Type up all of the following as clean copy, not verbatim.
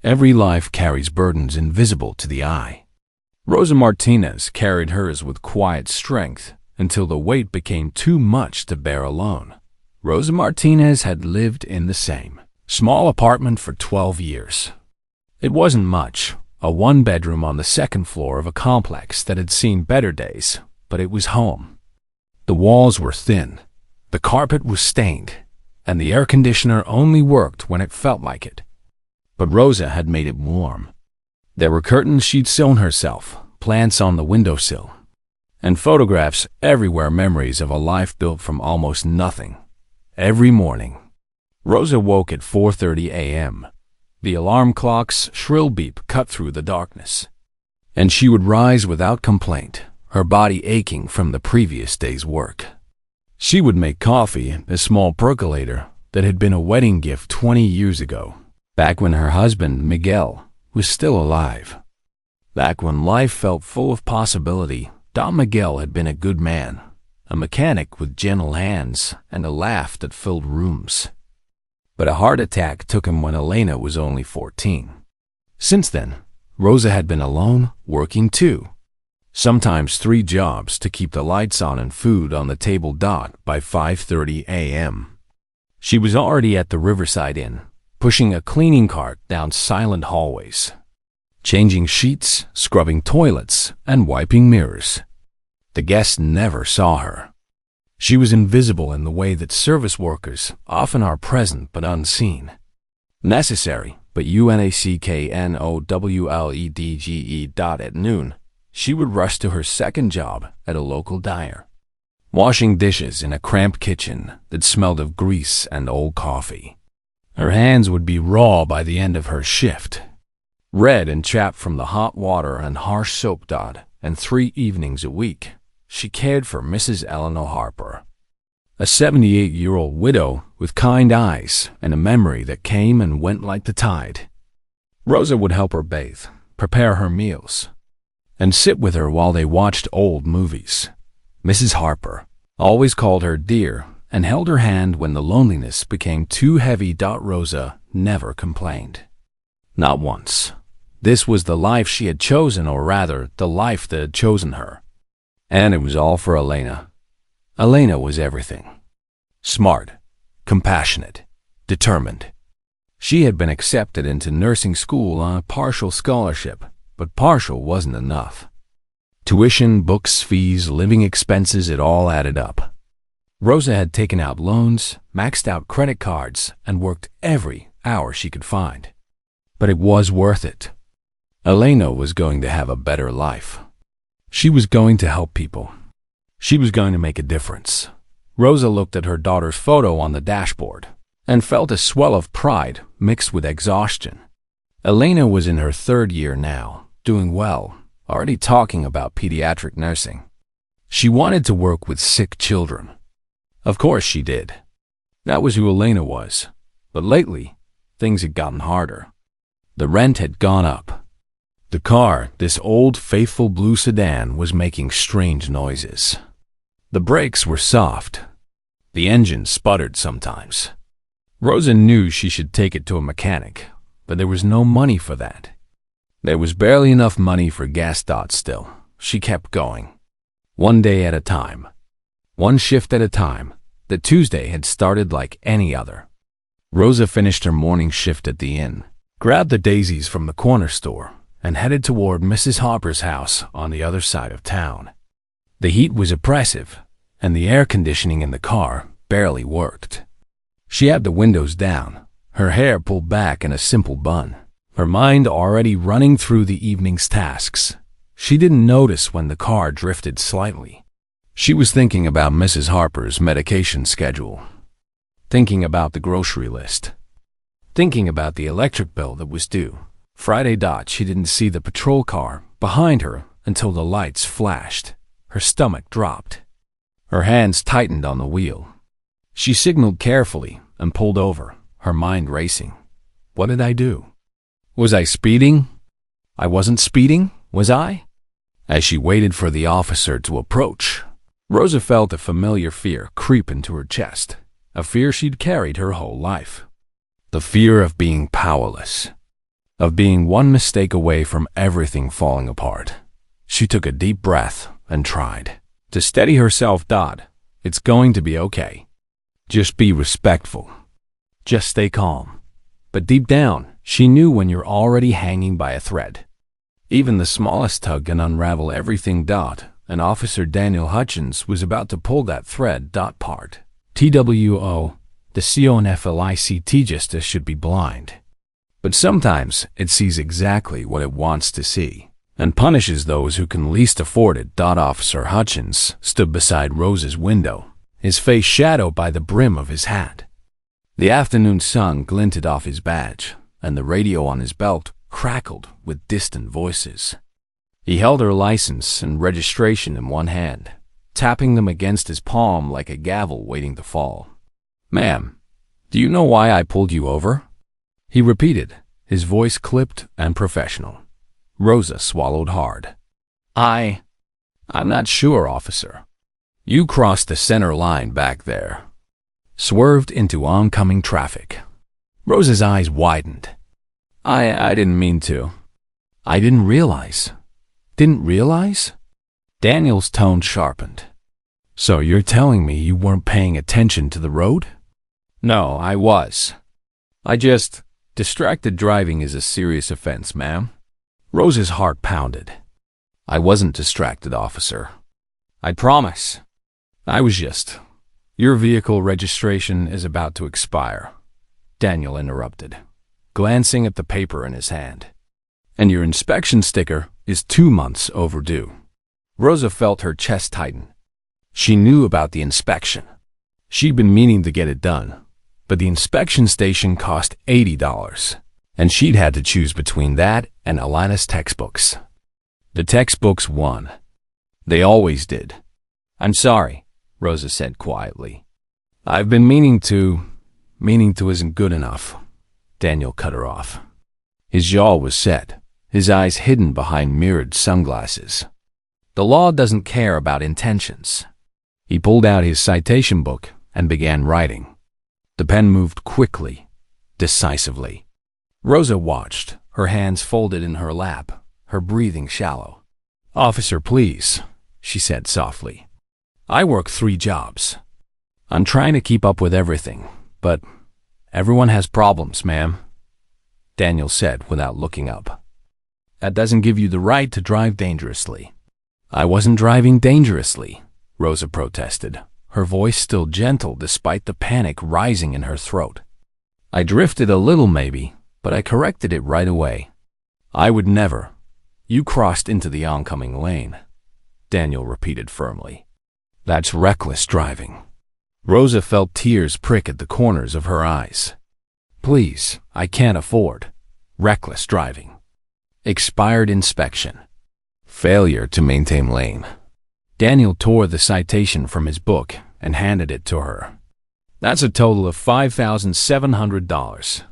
Every life carries burdens invisible to the eye. Rosa Martinez carried hers with quiet strength until the weight became too much to bear alone. Rosa Martinez had lived in the same small apartment for 12 years. It wasn't much, a one-bedroom on the second floor of a complex that had seen better days, but it was home. The walls were thin, the carpet was stained, and the air conditioner only worked when it felt like it. But Rosa had made it warm. There were curtains she'd sewn herself, plants on the windowsill, and photographs everywhere, memories of a life built from almost nothing. Every morning, Rosa woke at 4:30 a.m. The alarm clock's shrill beep cut through the darkness, and she would rise without complaint, her body aching from the previous day's work. She would make coffee, a small percolator that had been a wedding gift 20 years ago, back when her husband, Miguel, was still alive. Back when life felt full of possibility, Don Miguel had been a good man, a mechanic with gentle hands and a laugh that filled rooms. But a heart attack took him when Elena was only 14. Since then, Rosa had been alone, working too. Sometimes 3 jobs to keep the lights on and food on the table. By 5:30 a.m. she was already at the Riverside Inn, pushing a cleaning cart down silent hallways, changing sheets, scrubbing toilets, and wiping mirrors. The guests never saw her. She was invisible in the way that service workers often are, present but unseen. Necessary, but unknowledge. At noon, she would rush to her second job at a local diner, washing dishes in a cramped kitchen that smelled of grease and old coffee. Her hands would be raw by the end of her shift, red and chapped from the hot water and harsh soap. And 3 evenings a week, she cared for Mrs. Eleanor Harper, a 78-year-old widow with kind eyes and a memory that came and went like the tide. Rosa would help her bathe, prepare her meals, and sit with her while they watched old movies. Mrs. Harper always called her dear and held her hand when the loneliness became too heavy. Rosa never complained. Not once. This was the life she had chosen, or rather, the life that had chosen her. And it was all for Elena. Elena was everything. Smart, compassionate, determined. She had been accepted into nursing school on a partial scholarship, but partial wasn't enough. Tuition, books, fees, living expenses, it all added up. Rosa had taken out loans, maxed out credit cards, and worked every hour she could find. But it was worth it. Elena was going to have a better life. She was going to help people. She was going to make a difference. Rosa looked at her daughter's photo on the dashboard and felt a swell of pride mixed with exhaustion. Elena was in her 3rd year now, doing well, already talking about pediatric nursing. She wanted to work with sick children. Of course she did. That was who Elena was. But lately, things had gotten harder. The rent had gone up. The car, this old faithful blue sedan, was making strange noises. The brakes were soft. The engine sputtered sometimes. Rosa knew she should take it to a mechanic, but there was no money for that. There was barely enough money for gas. Still, she kept going. One day at a time. One shift at a time. The Tuesday had started like any other. Rosa finished her morning shift at the inn, grabbed the daisies from the corner store, and headed toward Mrs. Harper's house on the other side of town. The heat was oppressive, and the air conditioning in the car barely worked. She had the windows down, her hair pulled back in a simple bun, her mind already running through the evening's tasks. She didn't notice when the car drifted slightly. She was thinking about Mrs. Harper's medication schedule, thinking about the grocery list, thinking about the electric bill that was due. Friday. She didn't see the patrol car behind her until the lights flashed. Her stomach dropped. Her hands tightened on the wheel. She signaled carefully and pulled over, her mind racing. What did I do? Was I speeding? I wasn't speeding, was I? As she waited for the officer to approach, Rosa felt a familiar fear creep into her chest, a fear she'd carried her whole life. The fear of being powerless. of being one mistake away from everything falling apart. She took a deep breath and tried to steady herself. It's going to be okay. Just be respectful. Just stay calm. But deep down, she knew when you're already hanging by a thread. Even the smallest tug can unravel everything. And Officer Daniel Hutchins was about to pull that thread. Part. TWO, the CONFLICT justice should be blind. But sometimes it sees exactly what it wants to see and punishes those who can least afford it. Officer Hutchins stood beside Rose's window, his face shadowed by the brim of his hat. The afternoon sun glinted off his badge, and the radio on his belt crackled with distant voices. He held her license and registration in one hand, tapping them against his palm like a gavel waiting to fall. "Ma'am, do you know why I pulled you over?" he repeated, his voice clipped and professional. Rosa swallowed hard. I'm not sure, officer. You crossed the center line back there. Swerved into oncoming traffic. Rosa's eyes widened. I didn't mean to. I didn't realize. Didn't realize? Daniel's tone sharpened. So you're telling me you weren't paying attention to the road? No, I was. Distracted driving is a serious offense, ma'am. Rose's heart pounded. I wasn't distracted, officer. I promise. Your vehicle registration is about to expire, Daniel interrupted, glancing at the paper in his hand. And your inspection sticker is 2 months overdue. Rosa felt her chest tighten. She knew about the inspection. She'd been meaning to get it done, but the inspection station cost $80, and she'd had to choose between that and Alana's textbooks. The textbooks won. They always did. I'm sorry, Rosa said quietly. I've been meaning to isn't good enough. Daniel cut her off. His jaw was set, his eyes hidden behind mirrored sunglasses. The law doesn't care about intentions. He pulled out his citation book and began writing. The pen moved quickly, decisively. Rosa watched, her hands folded in her lap, her breathing shallow. Officer, please, she said softly. I work 3 jobs. I'm trying to keep up with everything, but everyone has problems, ma'am, Daniel said without looking up. That doesn't give you the right to drive dangerously. I wasn't driving dangerously, Rosa protested, her voice still gentle despite the panic rising in her throat. I drifted a little maybe, but I corrected it right away. I would never. You crossed into the oncoming lane, Daniel repeated firmly. That's reckless driving. Rosa felt tears prick at the corners of her eyes. Please, I can't afford. Reckless driving. Expired inspection. Failure to maintain lane. Daniel tore the citation from his book and handed it to her. That's a total of $5,700.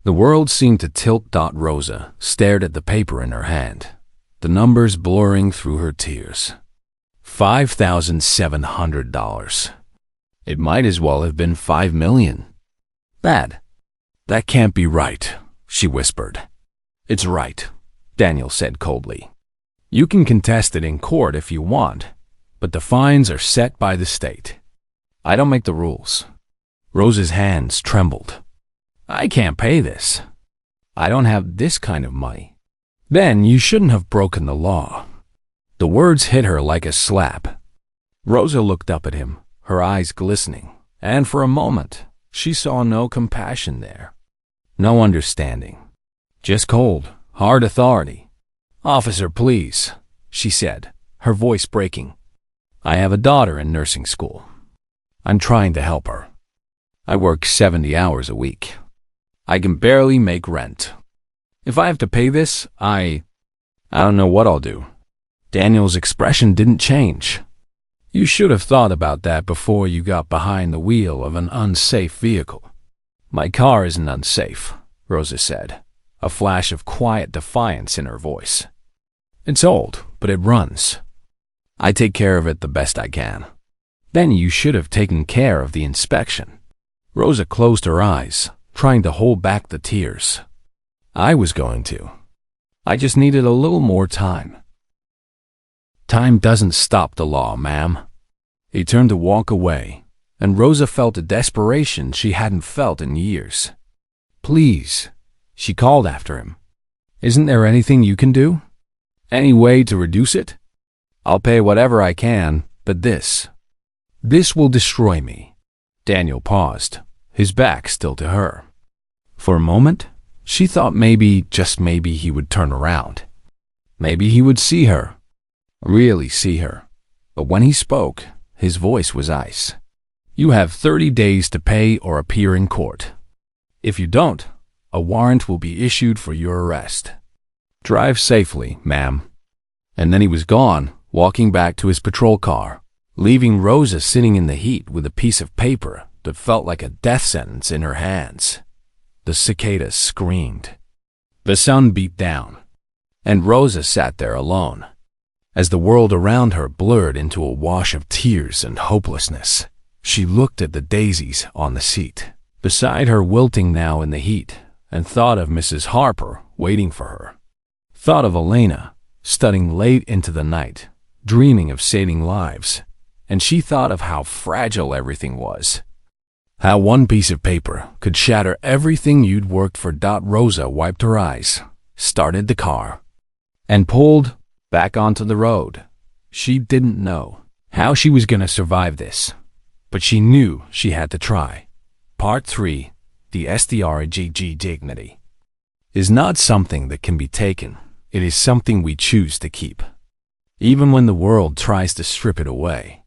The world seemed to tilt. Rosa stared at the paper in her hand, the numbers blurring through her tears. $5,700. It might as well have been $5 million. That can't be right, she whispered. It's right, Daniel said coldly. You can contest it in court if you want, but the fines are set by the state. I don't make the rules. Rosa's hands trembled. I can't pay this. I don't have this kind of money. Then you shouldn't have broken the law. The words hit her like a slap. Rosa looked up at him, her eyes glistening, and for a moment, she saw no compassion there. No understanding. Just cold, hard authority. Officer, please, she said, her voice breaking. I have a daughter in nursing school. I'm trying to help her. I work 70 hours a week. I can barely make rent. If I have to pay this, I don't know what I'll do. Daniel's expression didn't change. You should have thought about that before you got behind the wheel of an unsafe vehicle. My car isn't unsafe, Rosa said, a flash of quiet defiance in her voice. It's old, but it runs. I take care of it the best I can. Then you should have taken care of the inspection. Rosa closed her eyes, trying to hold back the tears. I was going to. I just needed a little more time. Time doesn't stop the law, ma'am. He turned to walk away, and Rosa felt a desperation she hadn't felt in years. Please, she called after him. Isn't there anything you can do? Any way to reduce it? I'll pay whatever I can, but this will destroy me. Daniel paused, his back still to her. For a moment, she thought maybe, just maybe, he would turn around. Maybe he would see her. Really see her. But when he spoke, his voice was ice. You have 30 days to pay or appear in court. If you don't, a warrant will be issued for your arrest. Drive safely, ma'am. And then he was gone, walking back to his patrol car, leaving Rosa sitting in the heat with a piece of paper that felt like a death sentence in her hands. The cicadas screamed. The sun beat down, and Rosa sat there alone, as the world around her blurred into a wash of tears and hopelessness. She looked at the daisies on the seat, beside her wilting now in the heat, and thought of Mrs. Harper waiting for her. Thought of Elena, studying late into the night, dreaming of saving lives, and she thought of how fragile everything was. How one piece of paper could shatter everything you'd worked for. Rosa wiped her eyes, started the car, and pulled back onto the road. She didn't know how she was going to survive this, but she knew she had to try. Part 3. The SDRGG dignity is not something that can be taken. It is something we choose to keep, even when the world tries to strip it away.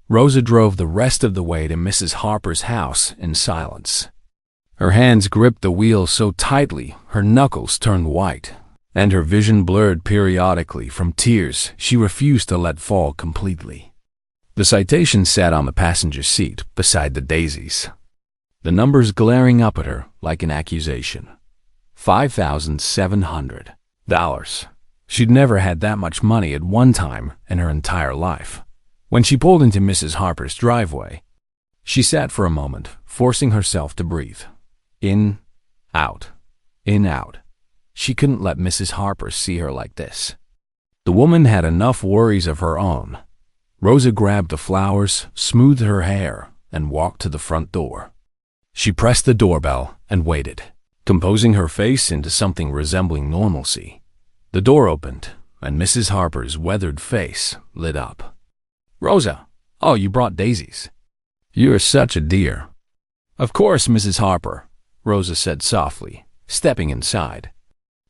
Rosa drove the rest of the way to Mrs. Harper's house in silence. Her hands gripped the wheel so tightly her knuckles turned white, and her vision blurred periodically from tears she refused to let fall completely. The citation sat on the passenger seat beside the daisies, the numbers glaring up at her like an accusation. $5,700. She'd never had that much money at one time in her entire life. When she pulled into Mrs. Harper's driveway, she sat for a moment, forcing herself to breathe. In, out, in, out. She couldn't let Mrs. Harper see her like this. The woman had enough worries of her own. Rosa grabbed the flowers, smoothed her hair, and walked to the front door. She pressed the doorbell and waited, composing her face into something resembling normalcy. The door opened, and Mrs. Harper's weathered face lit up. Rosa, oh, you brought daisies. You're such a dear. Of course, Mrs. Harper, Rosa said softly, stepping inside.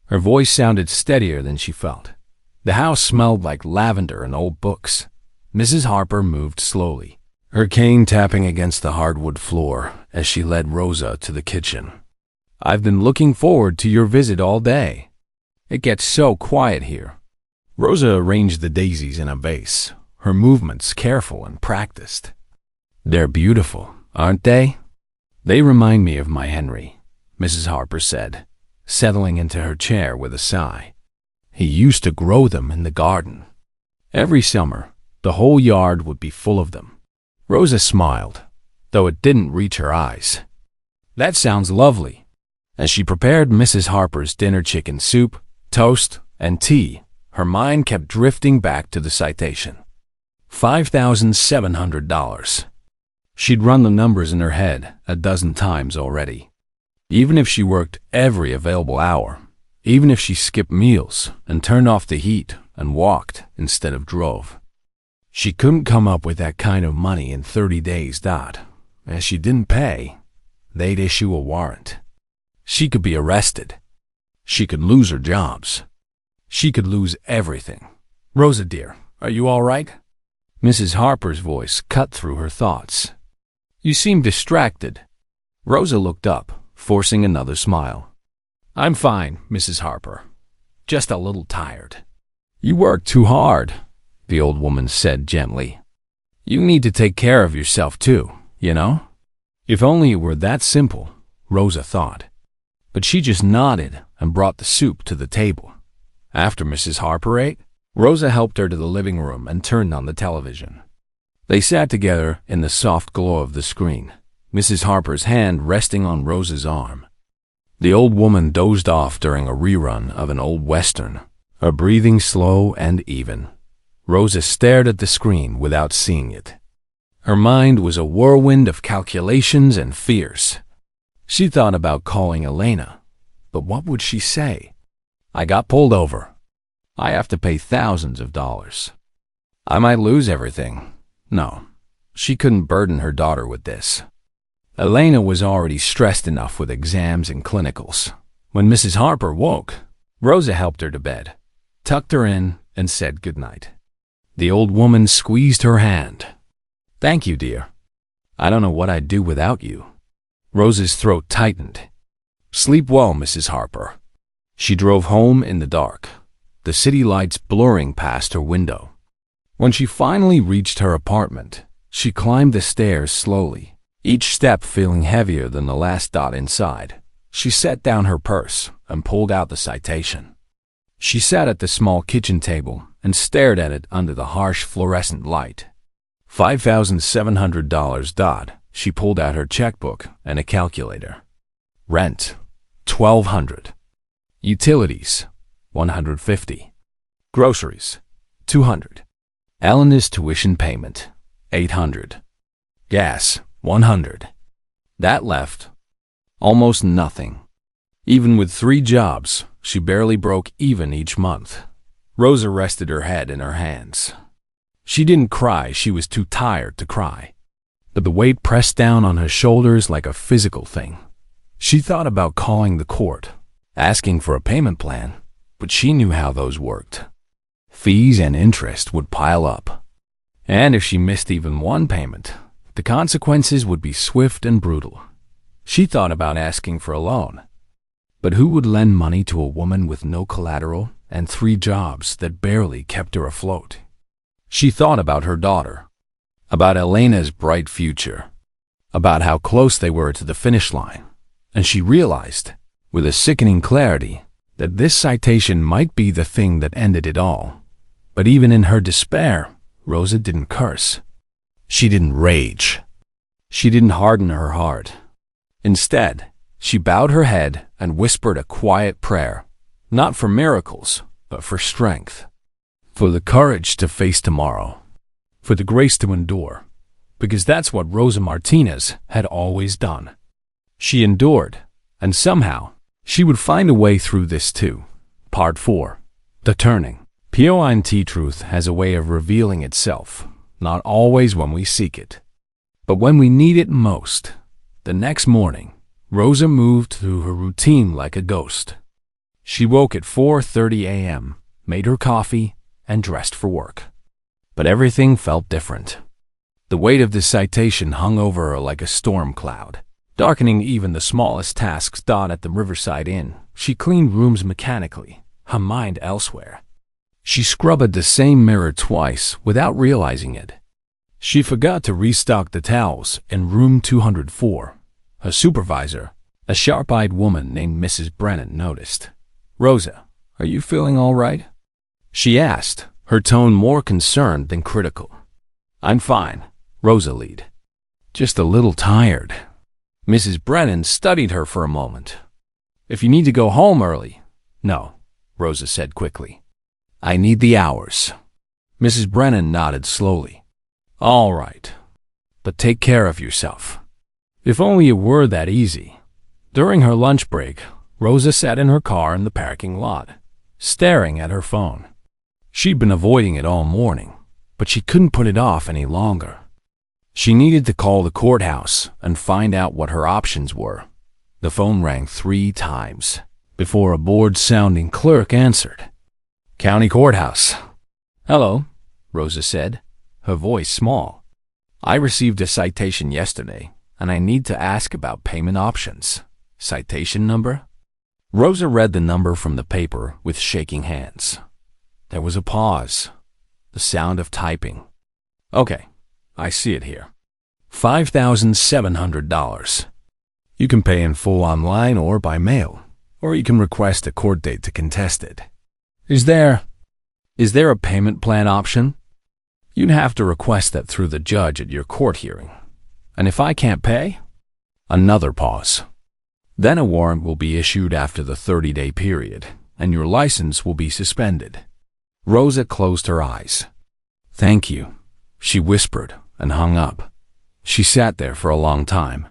Her voice sounded steadier than she felt. The house smelled like lavender and old books. Mrs. Harper moved slowly, her cane tapping against the hardwood floor as she led Rosa to the kitchen. I've been looking forward to your visit all day. It gets so quiet here. Rosa arranged the daisies in a vase, her movements careful and practiced. They're beautiful, aren't they? They remind me of my Henry, Mrs. Harper said, settling into her chair with a sigh. He used to grow them in the garden. Every summer, the whole yard would be full of them. Rosa smiled, though it didn't reach her eyes. That sounds lovely. As she prepared Mrs. Harper's dinner chicken soup, toast, and tea, her mind kept drifting back to the citation. $5,700. She'd run the numbers in her head a dozen times already. Even if she worked every available hour, even if she skipped meals and turned off the heat and walked instead of drove, she couldn't come up with that kind of money in 30 days. As she didn't pay, they'd issue a warrant. She could be arrested. She could lose her jobs. She could lose everything. Rosa, dear, are you all right? Mrs. Harper's voice cut through her thoughts. You seem distracted. Rosa looked up, forcing another smile. I'm fine, Mrs. Harper. Just a little tired. You work too hard, the old woman said gently. You need to take care of yourself too, you know? If only it were that simple, Rosa thought. But she just nodded and brought the soup to the table. After Mrs. Harper ate, Rosa helped her to the living room and turned on the television. They sat together in the soft glow of the screen, Mrs. Harper's hand resting on Rosa's arm. The old woman dozed off during a rerun of an old western, her breathing slow and even. Rosa stared at the screen without seeing it. Her mind was a whirlwind of calculations and fears. She thought about calling Elena, but what would she say? I got pulled over. I have to pay thousands of dollars. I might lose everything. No, she couldn't burden her daughter with this. Elena was already stressed enough with exams and clinicals. When Mrs. Harper woke, Rosa helped her to bed, tucked her in, and said goodnight. The old woman squeezed her hand. Thank you, dear. I don't know what I'd do without you. Rosa's throat tightened. Sleep well, Mrs. Harper. She drove home in the dark, the city lights blurring past her window. When she finally reached her apartment, she climbed the stairs slowly, each step feeling heavier than the last dot inside. She set down her purse and pulled out the citation. She sat at the small kitchen table and stared at it under the harsh fluorescent light. $5,700. She pulled out her checkbook and a calculator. Rent, $1,200. Utilities, $150. Groceries, $200. Elena's tuition payment, $800. Gas, $100. That left almost nothing. Even with 3 jobs, she barely broke even each month. Rosa rested her head in her hands. She didn't cry, she was too tired to cry. But the weight pressed down on her shoulders like a physical thing. She thought about calling the court, asking for a payment plan, but she knew how those worked. Fees and interest would pile up. And if she missed even one payment, the consequences would be swift and brutal. She thought about asking for a loan. But who would lend money to a woman with no collateral and 3 jobs that barely kept her afloat? She thought about her daughter, about Elena's bright future, about how close they were to the finish line, and she realized, with a sickening clarity, that this citation might be the thing that ended it all. But even in her despair, Rosa didn't curse. She didn't rage. She didn't harden her heart. Instead, she bowed her head and whispered a quiet prayer, not for miracles, but for strength, for the courage to face tomorrow, for the grace to endure, because that's what Rosa Martinez had always done. She endured, and somehow, she would find a way through this too. Part 4. The Turning. POINT truth has a way of revealing itself, not always when we seek it, but when we need it most. The next morning, Rosa moved through her routine like a ghost. She woke at 4:30 a.m., made her coffee, and dressed for work. But everything felt different. The weight of the citation hung over her like a storm cloud, darkening even the smallest tasks. At the Riverside Inn, she cleaned rooms mechanically, her mind elsewhere. She scrubbed the same mirror twice without realizing it. She forgot to restock the towels in room 204. Her supervisor, a sharp-eyed woman named Mrs. Brennan, noticed. "Rosa, are you feeling all right?" she asked, her tone more concerned than critical. "I'm fine," Rosa lied. "Just a little tired." Mrs. Brennan studied her for a moment. "If you need to go home early." "No," Rosa said quickly. "I need the hours." Mrs. Brennan nodded slowly. "All right, but take care of yourself." If only it were that easy. During her lunch break, Rosa sat in her car in the parking lot, staring at her phone. She'd been avoiding it all morning, but she couldn't put it off any longer. She needed to call the courthouse and find out what her options were. The phone rang 3 times before a bored-sounding clerk answered. "County Courthouse." "Hello," Rosa said, her voice small. "I received a citation yesterday, and I need to ask about payment options." "Citation number?" Rosa read the number from the paper with shaking hands. There was a pause, the sound of typing. "Okay, I see it here. $5,700. You can pay in full online or by mail, or you can request a court date to contest it. Is there a payment plan option?" "You'd have to request that through the judge at your court hearing. And if I can't pay?" Another pause. Then a warrant will be issued after the 30-day period, and your license will be suspended. Rosa closed her eyes. Thank you, she whispered and hung up. She sat there for a long time,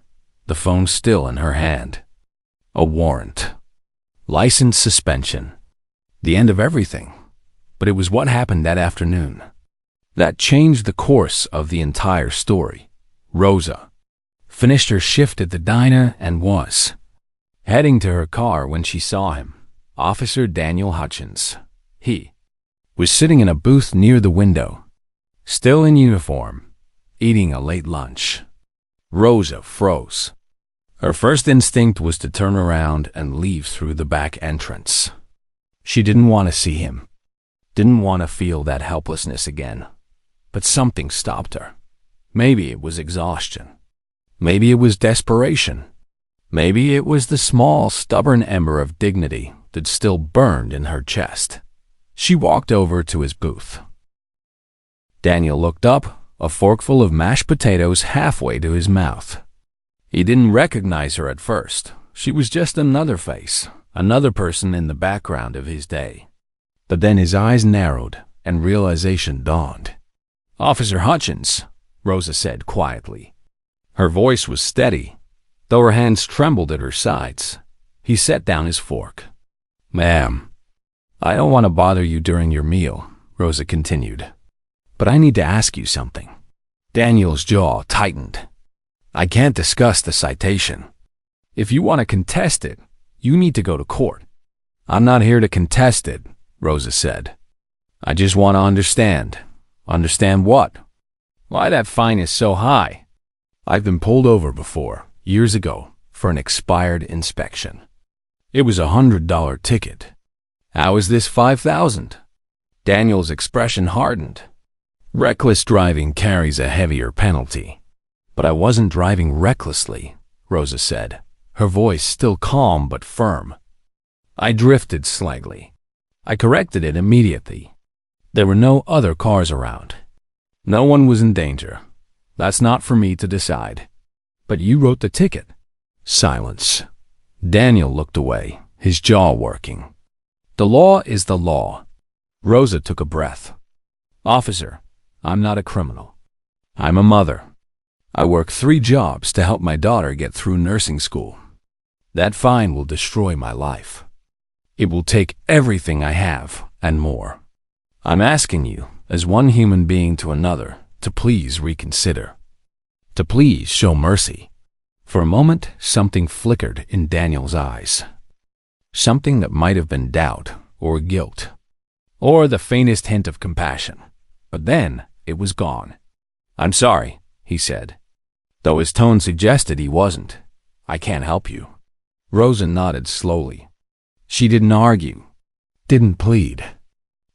the phone still in her hand. A warrant. License suspension. The end of everything. But it was what happened that afternoon that changed the course of the entire story. Rosa finished her shift at the diner and was heading to her car when she saw him, Officer Daniel Hutchins. He was sitting in a booth near the window, still in uniform, eating a late lunch. Rosa froze. Her first instinct was to turn around and leave through the back entrance. She didn't want to see him, didn't want to feel that helplessness again. But something stopped her. Maybe it was exhaustion. Maybe it was desperation. Maybe it was the small, stubborn ember of dignity that still burned in her chest. She walked over to his booth. Daniel looked up, a forkful of mashed potatoes halfway to his mouth. He didn't recognize her at first. She was just another face, another person in the background of his day. But then his eyes narrowed and realization dawned. Officer Hutchins, Rosa said quietly. Her voice was steady, though her hands trembled at her sides. He set down his fork. Ma'am, I don't want to bother you during your meal, Rosa continued. But I need to ask you something. Daniel's jaw tightened. I can't discuss the citation. If you want to contest it, you need to go to court. I'm not here to contest it, Rosa said. I just want to understand. Understand what? Why that fine is so high. I've been pulled over before, years ago, for an expired inspection. It was $100 ticket. How is this $5,000? Daniel's expression hardened. Reckless driving carries a heavier penalty. But I wasn't driving recklessly, Rosa said, her voice still calm but firm. I drifted slightly. I corrected it immediately. There were no other cars around. No one was in danger. That's not for me to decide. But you wrote the ticket. Silence. Daniel looked away, his jaw working. The law is the law. Rosa took a breath. Officer, I'm not a criminal. I'm a mother. I work 3 jobs to help my daughter get through nursing school. That fine will destroy my life. It will take everything I have and more. I'm asking you, as one human being to another, to please reconsider. To please show mercy. For a moment, something flickered in Daniel's eyes. Something that might have been doubt or guilt, or the faintest hint of compassion. But then it was gone. I'm sorry, he said, though his tone suggested he wasn't. I can't help you. Rosa nodded slowly. She didn't argue, didn't plead.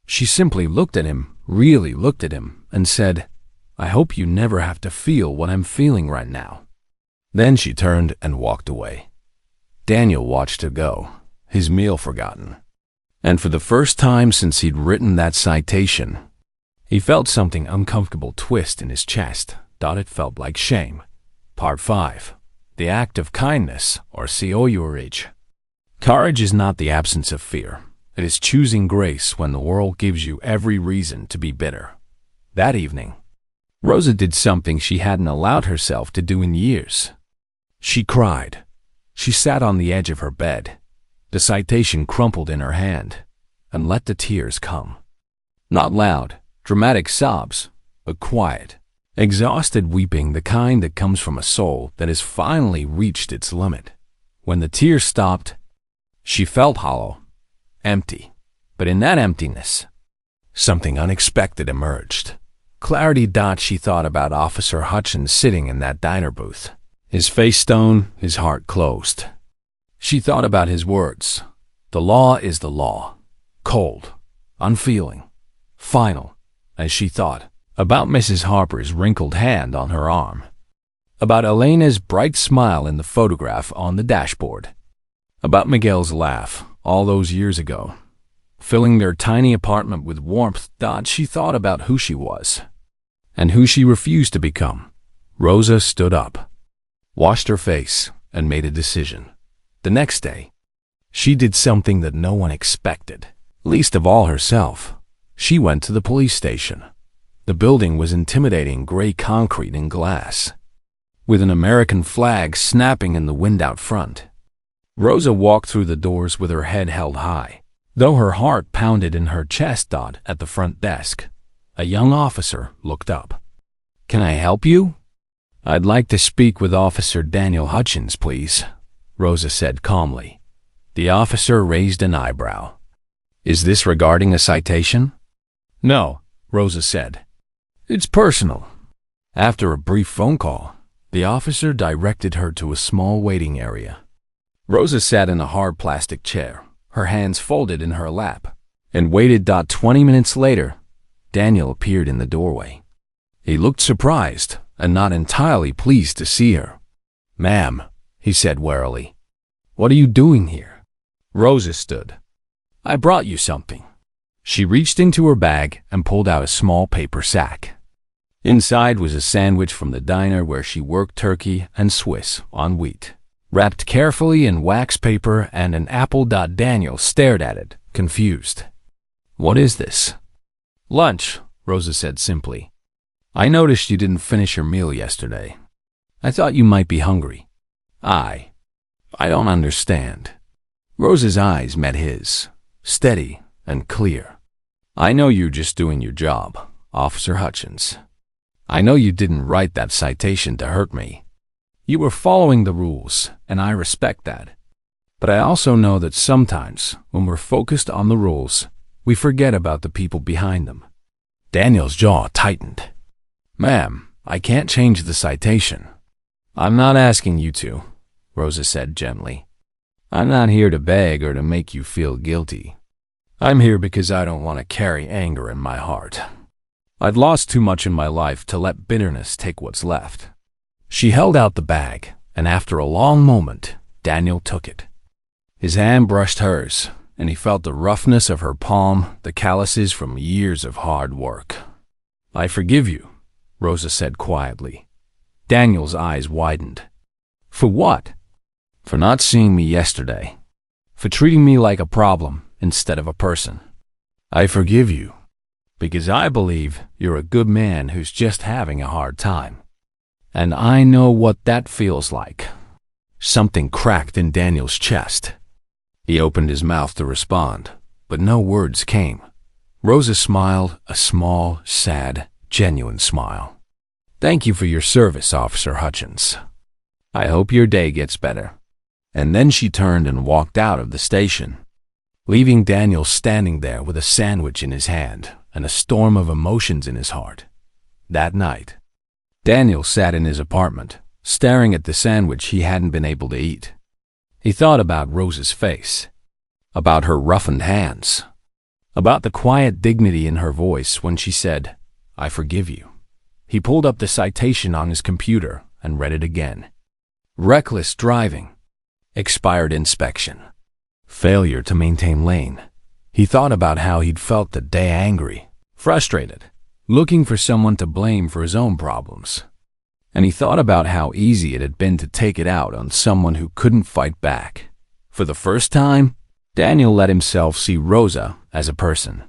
She simply looked at him, really looked at him, and said, I hope you never have to feel what I'm feeling right now. Then she turned and walked away. Daniel watched her go, his meal forgotten. And for the first time since he'd written that citation, he felt something uncomfortable twist in his chest. It felt like shame. Part 5. The act of kindness, or courage. Courage is not the absence of fear. It is choosing grace when the world gives you every reason to be bitter. That evening, Rosa did something she hadn't allowed herself to do in years. She cried. She sat on the edge of her bed, the citation crumpled in her hand, and let the tears come. Not loud, dramatic sobs, but quiet, exhausted weeping, the kind that comes from a soul that has finally reached its limit. When the tears stopped, she felt hollow, empty. But in that emptiness, something unexpected emerged. Clarity. She thought about Officer Hutchins sitting in that diner booth, his face stone, his heart closed. She thought about his words. The law is the law. Cold, unfeeling, final. As she thought about Mrs. Harper's wrinkled hand on her arm, about Elena's bright smile in the photograph on the dashboard, about Miguel's laugh all those years ago, filling their tiny apartment with warmth. She thought about who she was and who she refused to become. Rosa stood up, washed her face, and made a decision. The next day, she did something that no one expected, least of all herself. She went to the police station. The building was intimidating gray concrete and glass, with an American flag snapping in the wind out front. Rosa walked through the doors with her head held high, though her heart pounded in her chest. At the front desk, a young officer looked up. "Can I help you?" "I'd like to speak with Officer Daniel Hutchins, please," Rosa said calmly. The officer raised an eyebrow. "Is this regarding a citation?" "No," Rosa said. "It's personal." After a brief phone call, the officer directed her to a small waiting area. Rosa sat in a hard plastic chair, her hands folded in her lap, and waited. 20 minutes later, Daniel appeared in the doorway. He looked surprised and not entirely pleased to see her. "Ma'am," he said warily, "what are you doing here?" Rosa stood. "I brought you something." She reached into her bag and pulled out a small paper sack. Inside was a sandwich from the diner where she worked, turkey and Swiss on wheat, wrapped carefully in wax paper, and an apple. Daniel stared at it, confused. "What is this?" "Lunch," Rosa said simply. "I noticed you didn't finish your meal yesterday. I thought you might be hungry." I don't understand." Rosa's eyes met his, steady and clear. "I know you're just doing your job, Officer Hutchins. I know you didn't write that citation to hurt me. You were following the rules, and I respect that. But I also know that sometimes, when we're focused on the rules, we forget about the people behind them." Daniel's jaw tightened. "Ma'am, I can't change the citation." "I'm not asking you to," Rosa said gently. "I'm not here to beg or to make you feel guilty. I'm here because I don't want to carry anger in my heart. I've lost too much in my life to let bitterness take what's left." She held out the bag, and after a long moment, Daniel took it. His hand brushed hers, and he felt the roughness of her palm, the calluses from years of hard work. "I forgive you," Rosa said quietly. Daniel's eyes widened. "For what?" "For not seeing me yesterday. For treating me like a problem instead of a person. I forgive you, because I believe you're a good man who's just having a hard time. And I know what that feels like." Something cracked in Daniel's chest. He opened his mouth to respond, but no words came. Rosa smiled, a small, sad, genuine smile. "Thank you for your service, Officer Hutchins. I hope your day gets better." And then she turned and walked out of the station, leaving Daniel standing there with a sandwich in his hand and a storm of emotions in his heart. That night, Daniel sat in his apartment, staring at the sandwich he hadn't been able to eat. He thought about Rosa's face, about her roughened hands, about the quiet dignity in her voice when she said, "I forgive you." He pulled up the citation on his computer and read it again. Reckless driving, expired inspection, failure to maintain lane. He thought about how he'd felt that day, angry, frustrated, looking for someone to blame for his own problems. And he thought about how easy it had been to take it out on someone who couldn't fight back. For the first time, Daniel let himself see Rosa as a person,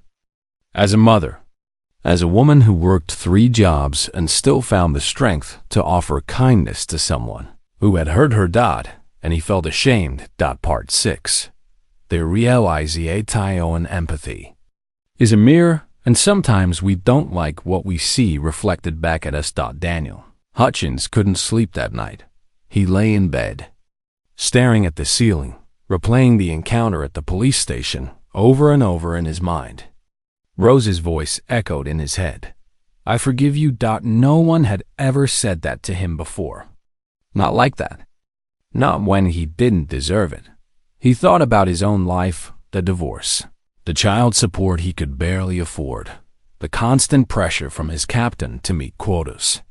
as a mother, as a woman who worked 3 jobs and still found the strength to offer kindness to someone who had hurt her. And he felt ashamed. Part 6. The realization empathy is a mirror, and sometimes we don't like what we see reflected back at us. Daniel Hutchins couldn't sleep that night. He lay in bed, staring at the ceiling, replaying the encounter at the police station over and over in his mind. Rosa's voice echoed in his head. "I forgive you." No one had ever said that to him before. Not like that. Not when he didn't deserve it. He thought about his own life, the divorce, the child support he could barely afford, the constant pressure from his captain to meet quotas.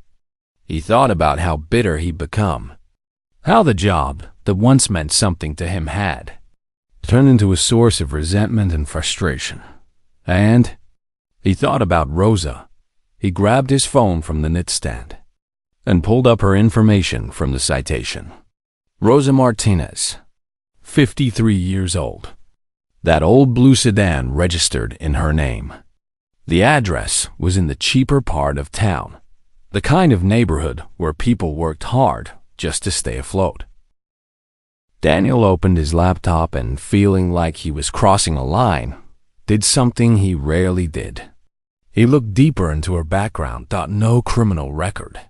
He thought about how bitter he'd become, how the job that once meant something to him had turned into a source of resentment and frustration. And he thought about Rosa. He grabbed his phone from the nightstand and pulled up her information from the citation. Rosa Martinez, 53 years old. That old blue sedan registered in her name. The address was in the cheaper part of town, the kind of neighborhood where people worked hard just to stay afloat. Daniel opened his laptop and, feeling like he was crossing a line, did something he rarely did. He looked deeper into her background. No criminal record.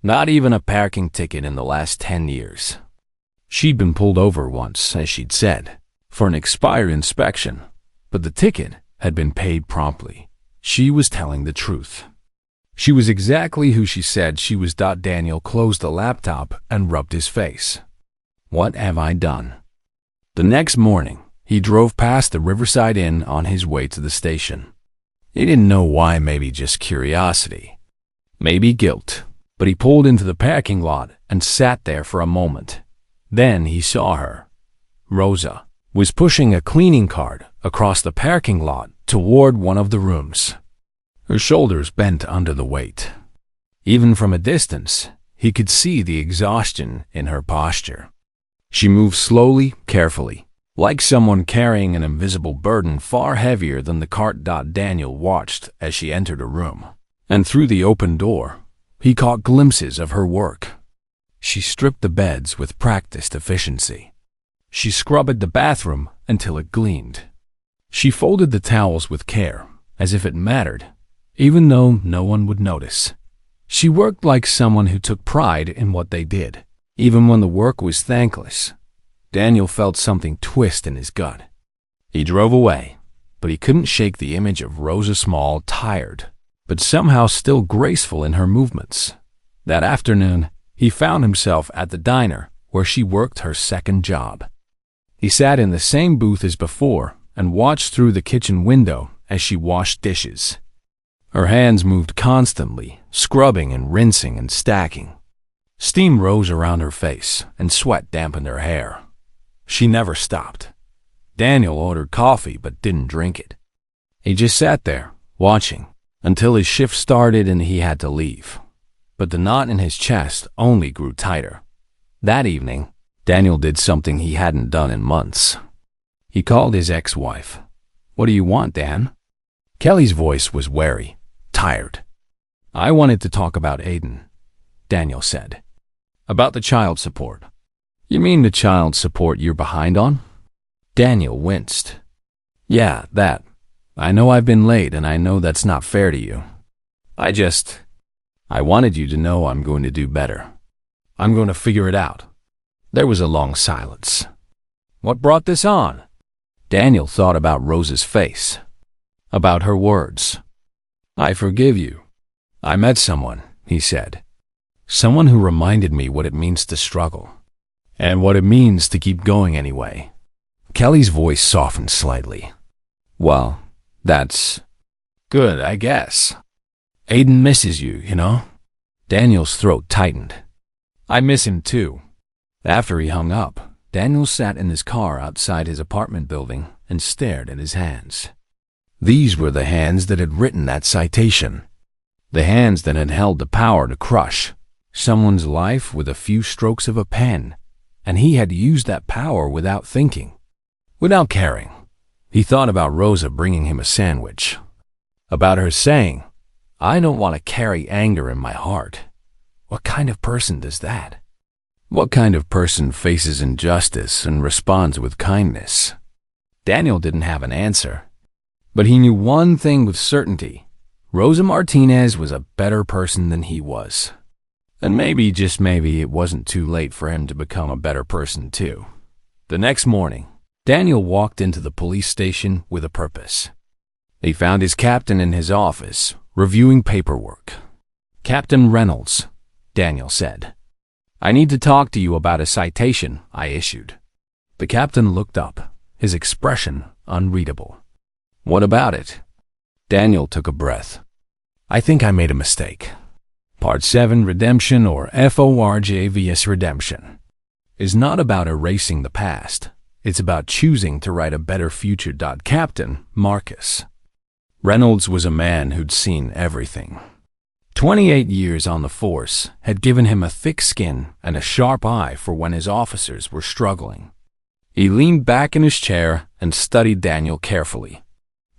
Not even a parking ticket in the last 10 years. She'd been pulled over once, as she'd said, for an expired inspection, but the ticket had been paid promptly. She was telling the truth. She was exactly who she said she was. Daniel closed the laptop and rubbed his face. What have I done? The next morning, he drove past the Riverside Inn on his way to the station. He didn't know why, maybe just curiosity, maybe guilt, but he pulled into the parking lot and sat there for a moment. Then he saw her. Rosa was pushing a cleaning cart across the parking lot toward one of the rooms. Her shoulders bent under the weight. Even from a distance, he could see the exhaustion in her posture. She moved slowly, carefully, like someone carrying an invisible burden far heavier than the cart. Daniel watched as she entered a room, and through the open door, he caught glimpses of her work. She stripped the beds with practiced efficiency. She scrubbed the bathroom until it gleamed. She folded the towels with care, as if it mattered, even though no one would notice. She worked like someone who took pride in what they did, even when the work was thankless. Daniel felt something twist in his gut. He drove away, but he couldn't shake the image of Rosa, small, tired, but somehow still graceful in her movements. That afternoon, he found himself at the diner where she worked her second job. He sat in the same booth as before and watched through the kitchen window as she washed dishes. Her hands moved constantly, scrubbing and rinsing and stacking. Steam rose around her face and sweat dampened her hair. She never stopped. Daniel ordered coffee but didn't drink it. He just sat there, watching, until his shift started and he had to leave. But the knot in his chest only grew tighter. That evening, Daniel did something he hadn't done in months. He called his ex-wife. "What do you want, Dan?" Kelly's voice was wary, tired. "I wanted to talk about Aiden," Daniel said. "About the child support." "You mean the child support you're behind on?" Daniel winced. "Yeah, that. I know I've been late and I know that's not fair to you. I wanted you to know I'm going to do better. I'm going to figure it out." There was a long silence. What brought this on? Daniel thought about Rosa's face, about her words. "I forgive you. I met someone," he said. "Someone who reminded me what it means to struggle, and what it means to keep going anyway." Kelly's voice softened slightly. "Well, that's good, I guess. Aiden misses you, you know?" Daniel's throat tightened. "I miss him too." After he hung up, Daniel sat in his car outside his apartment building and stared at his hands. These were the hands that had written that citation. The hands that had held the power to crush someone's life with a few strokes of a pen, and he had used that power without thinking, without caring. He thought about Rosa bringing him a sandwich, about her saying, "I don't want to carry anger in my heart." What kind of person does that? What kind of person faces injustice and responds with kindness? Daniel didn't have an answer, but he knew one thing with certainty. Rosa Martinez was a better person than he was. And maybe, just maybe, it wasn't too late for him to become a better person too. The next morning, Daniel walked into the police station with a purpose. He found his captain in his office, reviewing paperwork. "Captain Reynolds," Daniel said, "I need to talk to you about a citation I issued." The captain looked up, his expression unreadable. "What about it?" Daniel took a breath. "I think I made a mistake. Part 7 redemption, or FORJVS redemption, is not about erasing the past. It's about choosing to write a better future. Captain Marcus Reynolds was a man who'd seen everything. 28 years on the force had given him a thick skin and a sharp eye for when his officers were struggling. He leaned back in his chair and studied Daniel carefully.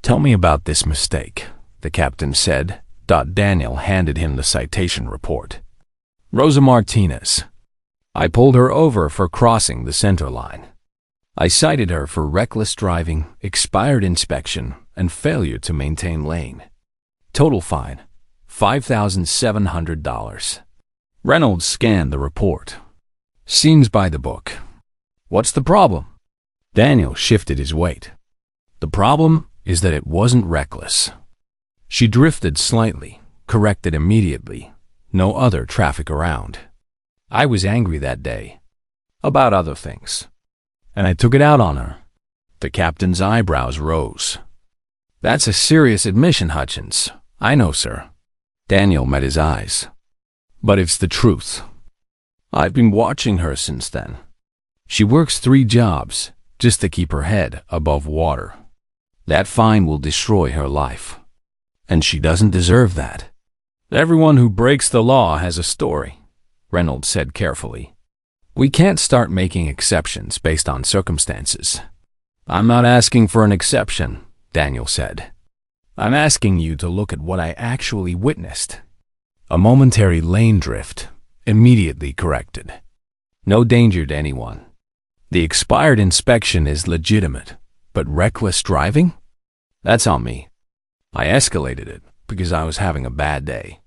"Tell me about this mistake," the captain said. Daniel handed him the citation report. "Rosa Martinez. I pulled her over for crossing the center line. I cited her for reckless driving, expired inspection, and failure to maintain lane. Total fine, $5,700. Reynolds scanned the report. "Seems by the book. What's the problem?" Daniel shifted his weight. "The problem is that it wasn't reckless. She drifted slightly, corrected immediately, no other traffic around. I was angry that day. About other things. And I took it out on her." The captain's eyebrows rose. "That's a serious admission, Hutchins." "I know, sir." Daniel met his eyes. "But it's the truth. I've been watching her since then. She works 3 jobs just to keep her head above water. That fine will destroy her life. And she doesn't deserve that." "Everyone who breaks the law has a story," Reynolds said carefully. "We can't start making exceptions based on circumstances." "I'm not asking for an exception," Daniel said. "I'm asking you to look at what I actually witnessed. A momentary lane drift, immediately corrected. No danger to anyone. The expired inspection is legitimate, but reckless driving? That's on me. I escalated it because I was having a bad day."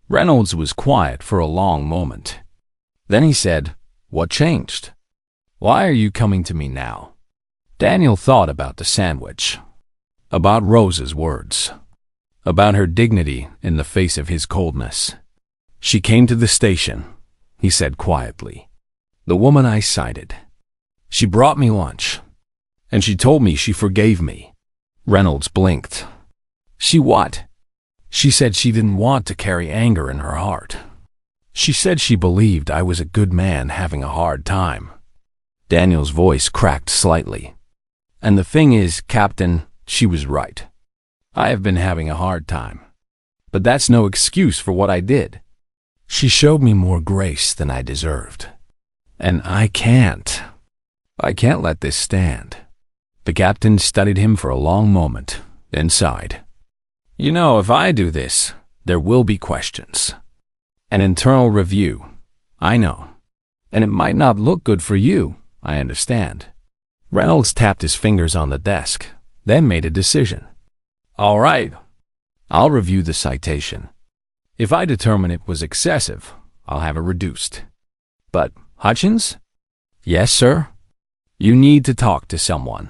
Reynolds was quiet for a long moment. Then he said, "What changed? Why are you coming to me now?" Daniel thought about the sandwich, about Rosa's words, about her dignity in the face of his coldness. "She came to the station," he said quietly. "The woman I cited. She brought me lunch, and she told me she forgave me." Reynolds blinked. "She what?" "She said she didn't want to carry anger in her heart. She said she believed I was a good man having a hard time." Daniel's voice cracked slightly. "And the thing is, Captain, she was right. I have been having a hard time. But that's no excuse for what I did. She showed me more grace than I deserved. And I can't let this stand." The captain studied him for a long moment, then sighed. "You know, if I do this, there will be questions. An internal review. I know. And it might not look good for you, I understand." Reynolds tapped his fingers on the desk, then made a decision. "All right. I'll review the citation. If I determine it was excessive, I'll have it reduced. But, Hutchins?" "Yes, sir?" "You need to talk to someone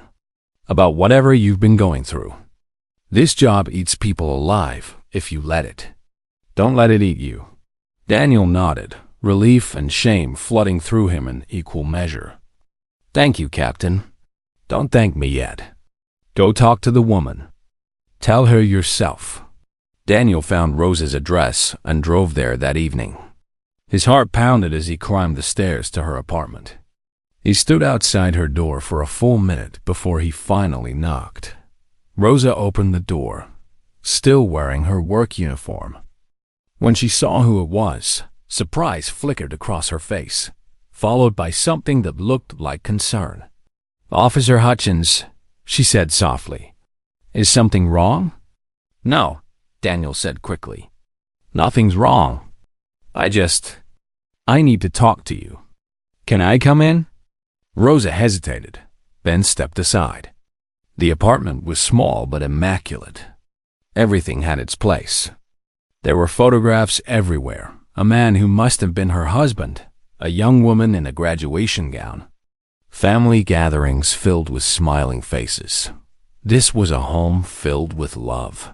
about whatever you've been going through. This job eats people alive if you let it. Don't let it eat you." Daniel nodded, relief and shame flooding through him in equal measure. "Thank you, Captain. Don't thank me yet. Go talk to the woman. Tell her yourself." Daniel found Rosa's address and drove there that evening. His heart pounded as he climbed the stairs to her apartment. He stood outside her door for a full minute before he finally knocked. Rosa opened the door, still wearing her work uniform. When she saw who it was, surprise flickered across her face, followed by something that looked like concern. "Officer Hutchins," she said softly. "Is something wrong?" "No," Daniel said quickly. "Nothing's wrong. I need to talk to you. Can I come in?" Rosa hesitated, then stepped aside. The apartment was small but immaculate. Everything had its place. There were photographs everywhere. A man who must have been her husband, a young woman in a graduation gown. Family gatherings filled with smiling faces. This was a home filled with love.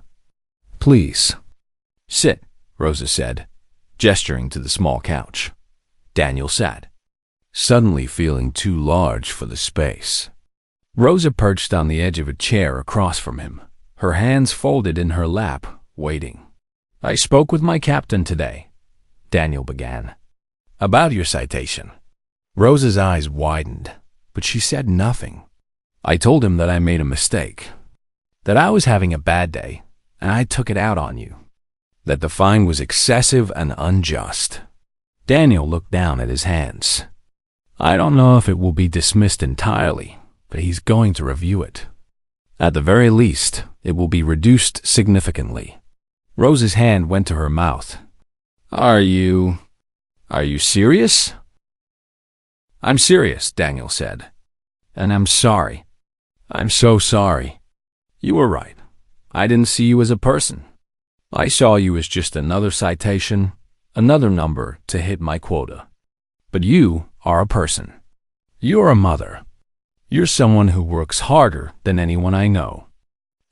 "Please, sit," Rosa said, gesturing to the small couch. Daniel sat, suddenly feeling too large for the space. Rosa perched on the edge of a chair across from him, her hands folded in her lap, waiting. "I spoke with my captain today," Daniel began. "About your citation." Rosa's eyes widened, but she said nothing. "I told him that I made a mistake, that I was having a bad day, and I took it out on you, that the fine was excessive and unjust." Daniel looked down at his hands. I don't know if it will be dismissed entirely, but he's going to review it. At the very least, it will be reduced significantly. Rose's hand went to her mouth. Are you serious? I'm serious, Daniel said. And I'm sorry. I'm so sorry. You were right. I didn't see you as a person. I saw you as just another citation, another number to hit my quota. But you are a person. You're a mother. You're someone who works harder than anyone I know.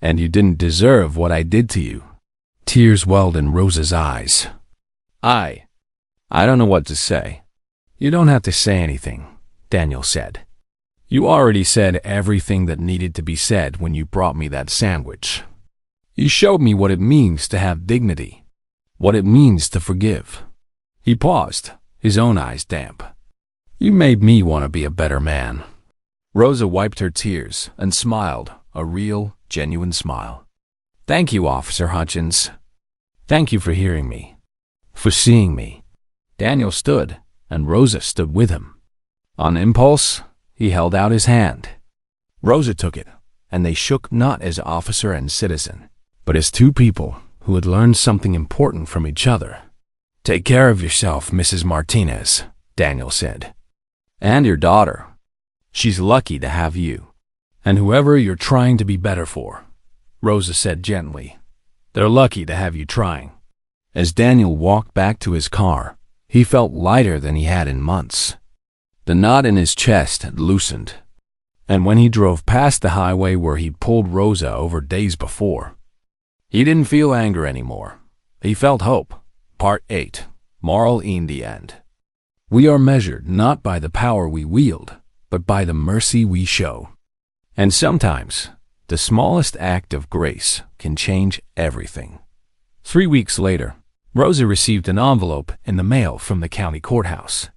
And you didn't deserve what I did to you. Tears welled in Rose's eyes. I don't know what to say. You don't have to say anything, Daniel said. You already said everything that needed to be said when you brought me that sandwich. You showed me what it means to have dignity, what it means to forgive. He paused, his own eyes damp. You made me want to be a better man. Rosa wiped her tears and smiled, a real, genuine smile. Thank you, Officer Hutchins. Thank you for hearing me, for seeing me. Daniel stood, and Rosa stood with him. On impulse, he held out his hand. Rosa took it, and they shook not as officer and citizen, but as two people who had learned something important from each other. Take care of yourself, Mrs. Martinez, Daniel said. And your daughter. She's lucky to have you. And whoever you're trying to be better for, Rosa said gently. They're lucky to have you trying. As Daniel walked back to his car, he felt lighter than he had in months. The knot in his chest had loosened. And when he drove past the highway where he'd pulled Rosa over days before, he didn't feel anger anymore. He felt hope. Part 8. Moral in the end. We are measured not by the power we wield, but by the mercy we show. And sometimes, the smallest act of grace can change everything. 3 weeks later, Rosa received an envelope in the mail from the county courthouse.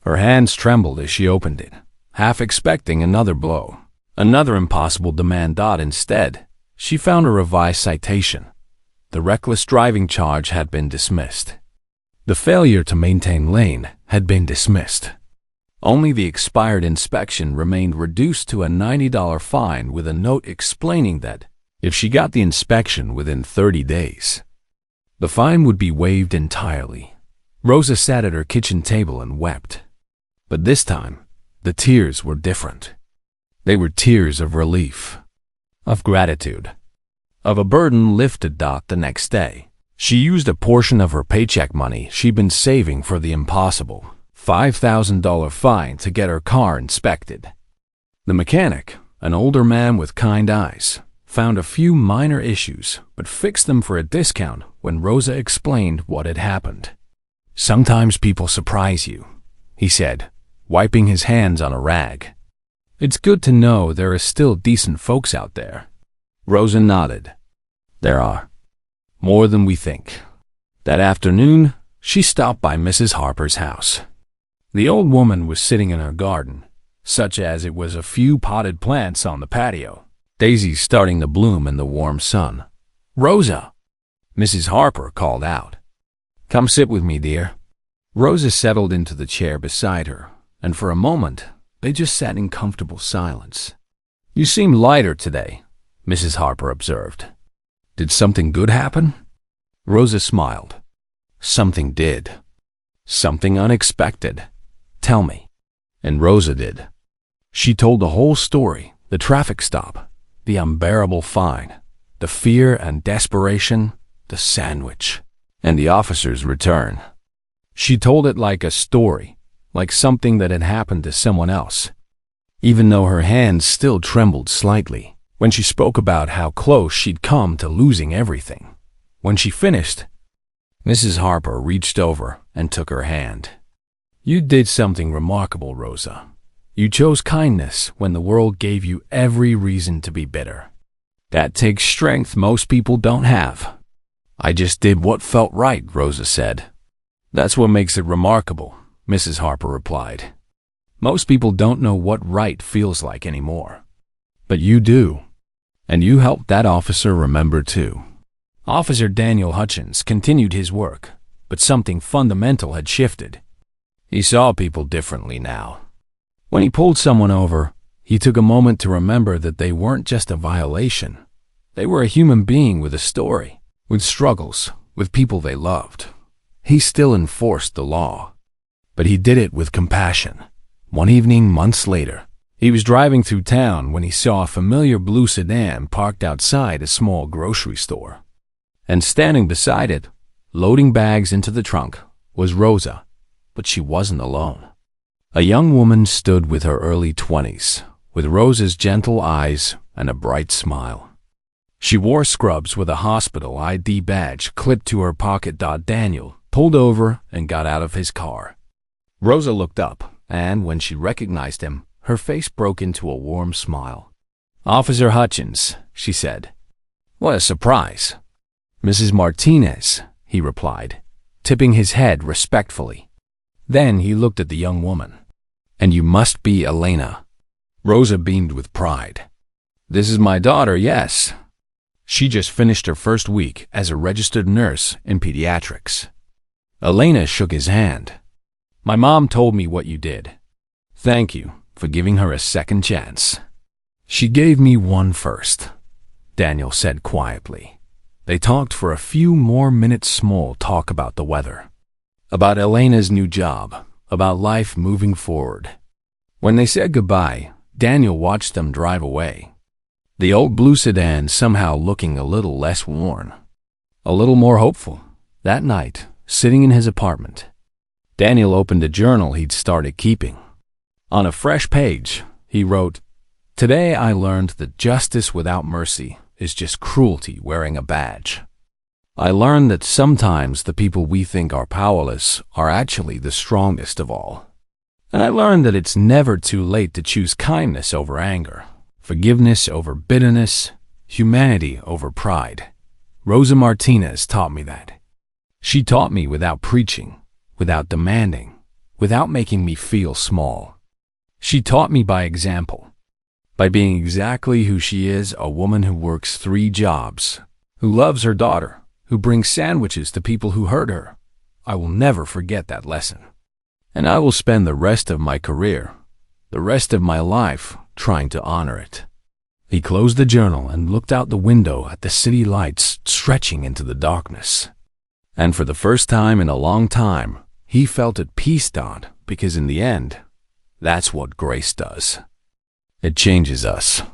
Her hands trembled as she opened it, half expecting another blow, another impossible demand. Instead, she found a revised citation. The reckless driving charge had been dismissed. The failure to maintain lane had been dismissed. Only the expired inspection remained, reduced to a $90 fine with a note explaining that if she got the inspection within 30 days, the fine would be waived entirely. Rosa sat at her kitchen table and wept. But this time, the tears were different. They were tears of relief, of gratitude, of a burden lifted. The next day, she used a portion of her paycheck money she'd been saving for the impossible $5,000 fine to get her car inspected. The mechanic, an older man with kind eyes, found a few minor issues but fixed them for a discount when Rosa explained what had happened. Sometimes people surprise you, he said, wiping his hands on a rag. It's good to know there are still decent folks out there. Rosa nodded. There are. More than we think. That afternoon, she stopped by Mrs. Harper's house. The old woman was sitting in her garden, such as it was a few potted plants on the patio, daisies starting to bloom in the warm sun. Rosa! Mrs. Harper called out. Come sit with me, dear. Rosa settled into the chair beside her, and for a moment, they just sat in comfortable silence. You seem lighter today, Mrs. Harper observed. Did something good happen? Rosa smiled. Something did. Something unexpected. Tell me. And Rosa did. She told the whole story, the traffic stop, the unbearable fine, the fear and desperation, the sandwich, and the officer's return. She told it like a story, like something that had happened to someone else, even though her hands still trembled slightly when she spoke about how close she'd come to losing everything. When she finished, Mrs. Harper reached over and took her hand. You did something remarkable, Rosa. You chose kindness when the world gave you every reason to be bitter. That takes strength most people don't have. I just did what felt right, Rosa said. That's what makes it remarkable, Mrs. Harper replied. Most people don't know what right feels like anymore. But you do. And you helped that officer remember too. Officer Daniel Hutchins continued his work, but something fundamental had shifted. He saw people differently now. When he pulled someone over, he took a moment to remember that they weren't just a violation. They were a human being with a story, with struggles, with people they loved. He still enforced the law, but he did it with compassion. One evening, months later, he was driving through town when he saw a familiar blue sedan parked outside a small grocery store. And standing beside it, loading bags into the trunk, was Rosa, but she wasn't alone. A young woman stood with her early 20s, with Rosa's gentle eyes and a bright smile. She wore scrubs with a hospital ID badge clipped to her pocket. Daniel pulled over and got out of his car. Rosa looked up, and when she recognized him, her face broke into a warm smile. "Officer Hutchins," she said. "What a surprise." "Mrs. Martinez," he replied, tipping his head respectfully. Then he looked at the young woman. "And you must be Elena." Rosa beamed with pride. "This is my daughter, yes. She just finished her first week as a registered nurse in pediatrics." Elena shook his hand. "My mom told me what you did. Thank you for giving her a second chance." "She gave me one first," Daniel said quietly. They talked for a few more minutes, small talk about the weather, about Elena's new job, about life moving forward. When they said goodbye, Daniel watched them drive away. The old blue sedan somehow looking a little less worn, a little more hopeful. That night, sitting in his apartment, Daniel opened a journal he'd started keeping. On a fresh page, he wrote, "Today I learned that justice without mercy is just cruelty wearing a badge. I learned that sometimes the people we think are powerless are actually the strongest of all. And I learned that it's never too late to choose kindness over anger, forgiveness over bitterness, humanity over pride. Rosa Martinez taught me that. She taught me without preaching, without demanding, without making me feel small. She taught me by example, by being exactly who she is, a woman who works 3 jobs, who loves her daughter, who brings sandwiches to people who hurt her. I will never forget that lesson. And I will spend the rest of my career, the rest of my life, trying to honor it." He closed the journal and looked out the window at the city lights stretching into the darkness. And for the first time in a long time, he felt at peace, because in the end, that's what grace does. It changes us.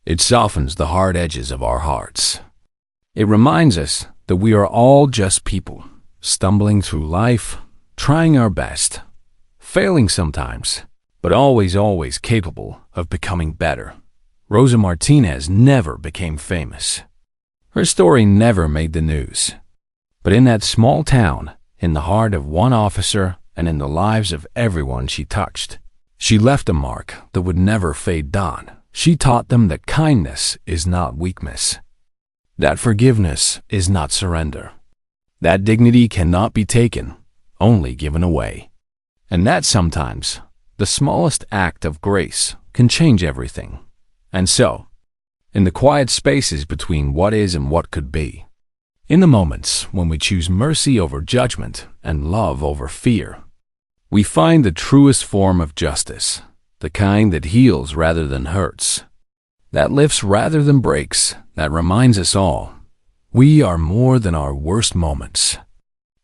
It softens the hard edges of our hearts. It reminds us that we are all just people, stumbling through life, trying our best, failing sometimes, but always capable of becoming better. Rosa Martinez never became famous. Her story never made the news. But in that small town, in the heart of one officer and in the lives of everyone she touched, she left a mark that would never fade. She taught them that kindness is not weakness, that forgiveness is not surrender, that dignity cannot be taken, only given away, and that sometimes the smallest act of grace can change everything. And so, in the quiet spaces between what is and what could be, in the moments when we choose mercy over judgment and love over fear, we find the truest form of justice, the kind that heals rather than hurts, that lifts rather than breaks, that reminds us all, we are more than our worst moments.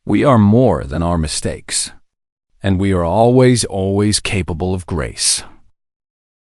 We are more than our mistakes. And we are always capable of grace.